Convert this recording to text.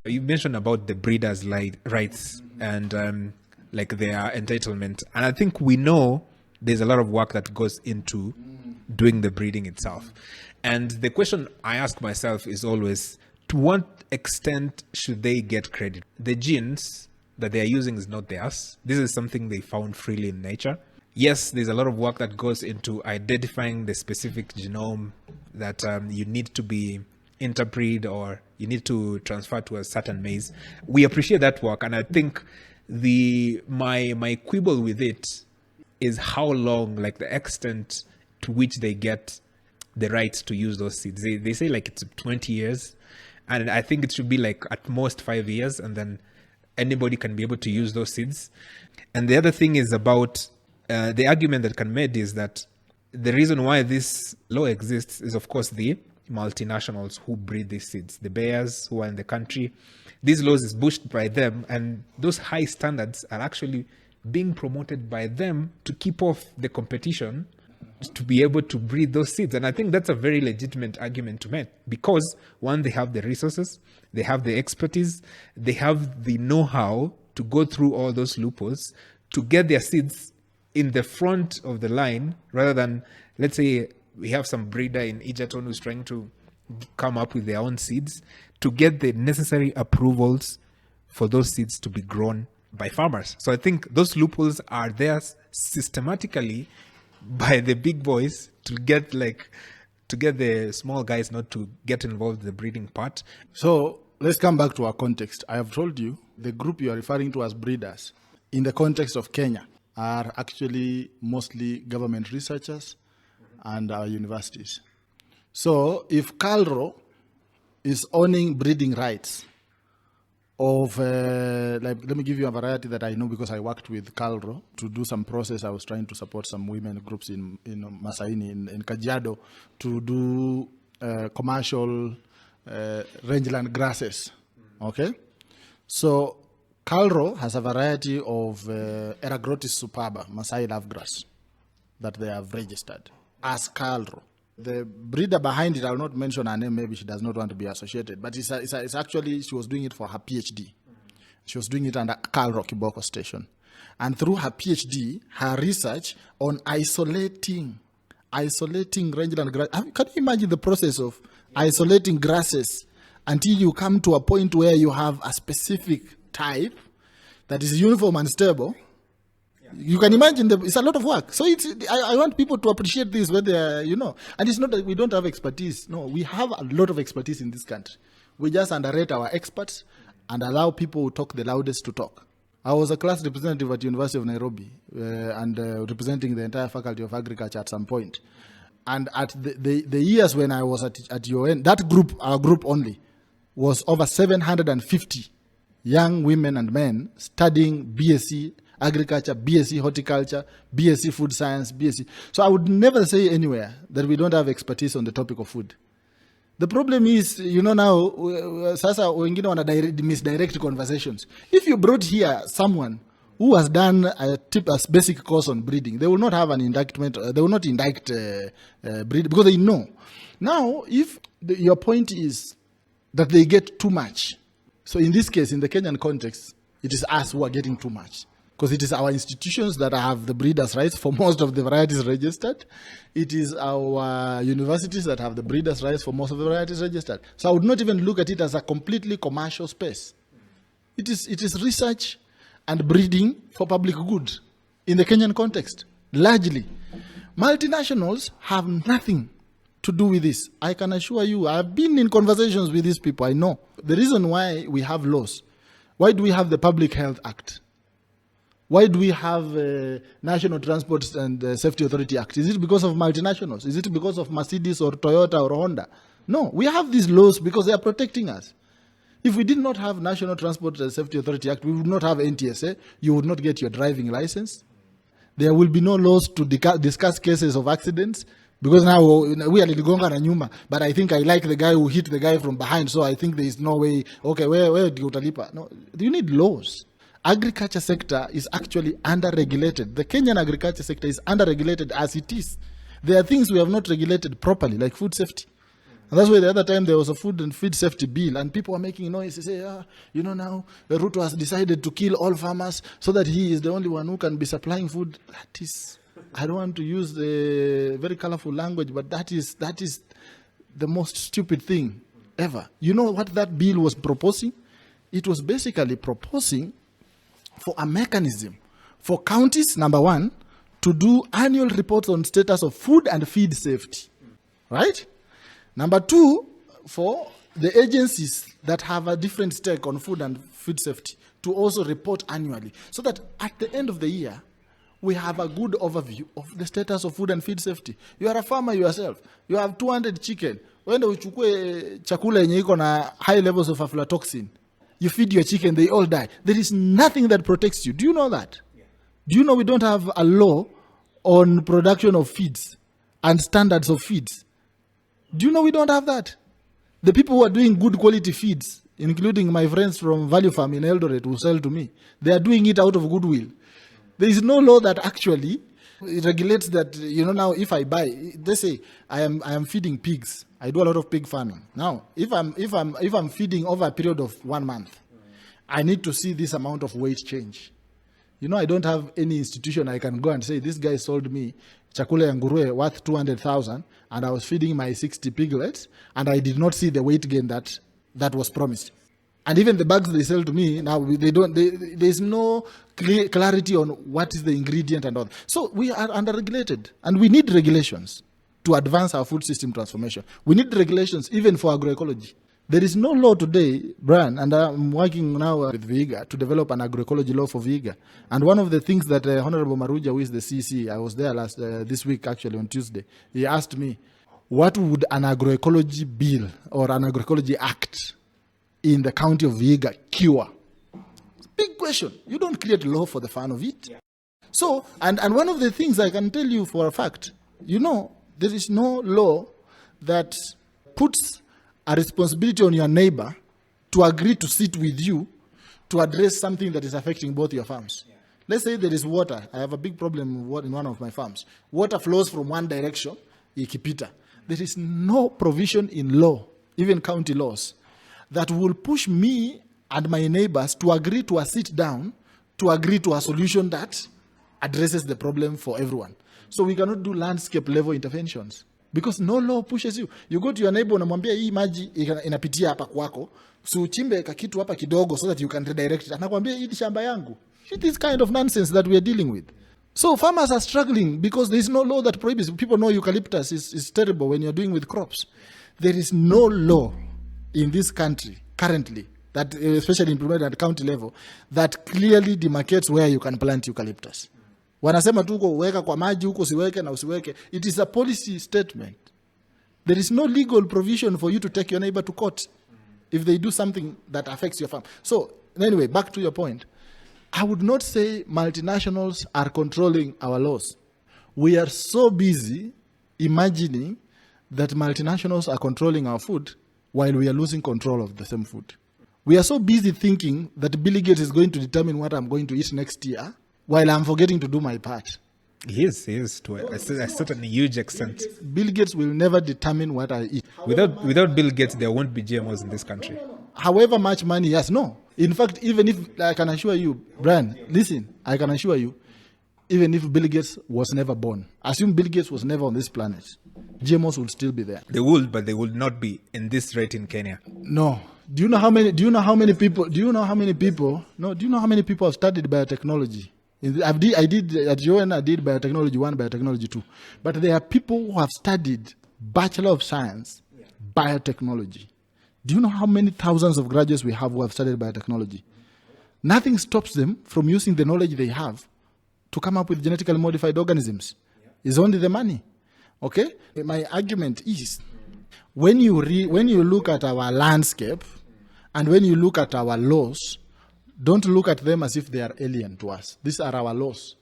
You mentioned about the breeders' rights and like their entitlement. And I think we know there's a lot of work that goes into doing the breeding itself. And the question I ask myself is always, to what extent should they get credit? The genes that they are using is not theirs. This is something they found freely in nature. Yes, there's a lot of work that goes into identifying the specific genome that you need to be interbreed or you need to transfer to a certain maize. We appreciate that work, and I think my quibble with it is how long, like the extent to which they get the rights to use those seeds. They say like it's 20 years, and I think it should be like at most 5 years, and then anybody can be able to use those seeds. And the other thing is about the argument that can be made is that the reason why this law exists is, of course, the multinationals who breed these seeds, the Bayers who are in the country. These laws is pushed by them, and those high standards are actually being promoted by them to keep off the competition to be able to breed those seeds. And I think that's a very legitimate argument to make because, one, they have the resources, they have the expertise, they have the know-how to go through all those loopholes to get their seeds in the front of the line, rather than, let's say, we have some breeder in Egerton who's trying to come up with their own seeds to get the necessary approvals for those seeds to be grown by farmers. So I think those loopholes are there systematically by the big boys to get the small guys not to get involved in the breeding part. So let's come back to our context. I have told you the group you are referring to as breeders in the context of Kenya are actually mostly government researchers and our universities. So if KALRO is owning breeding rights of, let me give you a variety that I know because I worked with KALRO to do some process. I was trying to support some women groups in Masaini, in Kajiado, to do commercial rangeland grasses, okay? So KALRO has a variety of Eragrotis superba, Masai love grass, that they have registered as KALRO. The breeder behind it, I will not mention her name, maybe she does not want to be associated, but it's actually, she was doing it for her PhD. She was doing it under KALRO Kiboko Station. And through her PhD, her research on isolating rangeland grass. Can you imagine the process of isolating grasses until you come to a point where you have a specific type that is uniform and stable? You can imagine it's a lot of work. So I want people to appreciate this when they're, and it's not that we don't have expertise. No, we have a lot of expertise in this country. We just underrate our experts and allow people who talk the loudest to talk. I was a class representative at University of Nairobi and representing the entire Faculty of Agriculture at some point. And at the years when I was at UN, that group, our group only, was over 750 young women and men studying BSc Agriculture, BSc Horticulture, BSc Food Science, BSc. So I would never say anywhere that we don't have expertise on the topic of food. The problem is, now, sasa wengine wana misdirect conversations. If you brought here someone who has done a basic course on breeding, they will not have an indictment, they will not indict breed because they know. Now, if your point is that they get too much, so in this case, in the Kenyan context, it is us who are getting too much. Because it is our institutions that have the breeders' rights for most of the varieties registered. It is our universities that have the breeders' rights for most of the varieties registered. So I would not even look at it as a completely commercial space. It is research and breeding for public good in the Kenyan context, largely. Multinationals have nothing to do with this. I can assure you, I've been in conversations with these people, I know. The reason why we have laws, why do we have the Public Health Act? Why do we have National Transport and Safety Authority Act? Is it because of multinationals? Is it because of Mercedes or Toyota or Honda? No, we have these laws because they are protecting us. If we did not have National Transport and Safety Authority Act, we would not have NTSA. You would not get your driving license. There will be no laws to discuss cases of accidents because now we are Ligonga na nyuma. But I think I like the guy who hit the guy from behind, so I think there is no way. Okay, where do you utalipa? No, you need laws. Agriculture sector is actually under-regulated. The Kenyan agriculture sector is under-regulated as it is. There are things we have not regulated properly, like food safety. And that's why the other time there was a food and feed safety bill, and people were making noise. They say, now Ruto has decided to kill all farmers so that he is the only one who can be supplying food. That is, I don't want to use the very colorful language, but that is the most stupid thing ever. You know what that bill was proposing? It was basically proposing for a mechanism for counties, number one, to do annual reports on status of food and feed safety, right? Number two, for the agencies that have a different stake on food and food safety to also report annually, so that at the end of the year, we have a good overview of the status of food and feed safety. You are a farmer yourself. You have 200 chicken. When uchukue chakula yenye iko na high levels of aflatoxin, you feed your chicken, they all die. There is nothing that protects you. Do you know that? Yeah. Do you know we don't have a law on production of feeds and standards of feeds? Do you know we don't have that? The people who are doing good quality feeds, including my friends from Value Farm in Eldoret who sell to me, they are doing it out of goodwill. There is no law that actually regulates that. Now if I buy, they say I am feeding pigs. I do a lot of pig farming. Now, if I'm feeding over a period of 1 month, I need to see this amount of weight change. I don't have any institution I can go and say this guy sold me chakula ya nguruwe worth 200,000 and I was feeding my 60 piglets and I did not see the weight gain that was promised. And even the bags they sell to me now, there's no clarity on what is the ingredient and all. So we are under-regulated, and we need regulations to advance our food system transformation. We need regulations even for agroecology. There is no law today, Brian, and I'm working now with Vihiga to develop an agroecology law for Vihiga. And one of the things that Honorable Maruja, who is the CC, I was there this week actually on Tuesday, he asked me, what would an agroecology bill or an agroecology act in the county of Vihiga cure? Big question. You don't create law for the fun of it. Yeah. So, and one of the things I can tell you for a fact, there is no law that puts a responsibility on your neighbor to agree to sit with you to address something that is affecting both your farms. Yeah. Let's say there is water. I have a big problem in one of my farms. Water flows from one direction, ikipita. There is no provision in law, even county laws, that will push me and my neighbors to agree to a sit down, to agree to a solution that addresses the problem for everyone. So we cannot do landscape level interventions because no law pushes you. You go to your neighbor unamwambia hii maji inapitia hapa kwako, so uchimbe kakitu hapa kidogo so that you can redirect it. Anakuambia hii shamba yangu. It is kind of nonsense that we are dealing with. So farmers are struggling because there is no law that prohibits. People know eucalyptus is terrible when you're doing with crops. There is no law in this country currently, that especially implemented at county level, that clearly demarcates where you can plant eucalyptus. Wanasema tu uko weka kwa maji huko siweke na usiweke. It is a policy statement. There is no legal provision for you to take your neighbor to court if they do something that affects your farm. So anyway, back to your point. I would not say multinationals are controlling our laws. We are so busy imagining that multinationals are controlling our food while we are losing control of the same food. We are so busy thinking that Bill Gates is going to determine what I'm going to eat next year while I'm forgetting to do my part. He is to a certain huge extent. Bill Gates will never determine what I eat. Without Bill Gates, there won't be GMOs in this country. However much money he has, no. In fact, even if, I can assure you, Brian, listen, I can assure you, even if Bill Gates was never born, assume Bill Gates was never on this planet, GMOs will still be there. They would, but they would not be in this rate in Kenya. No. Do you know how many people have studied biotechnology? I did at UN, I did biotechnology 1, biotechnology 2. But there are people who have studied Bachelor of Science, biotechnology. Do you know how many thousands of graduates we have who have studied biotechnology? Nothing stops them from using the knowledge they have to come up with genetically modified organisms. It's only the money. Okay? My argument is, when you look at our landscape and when you look at our laws, don't look at them as if they are alien to us. These are our laws.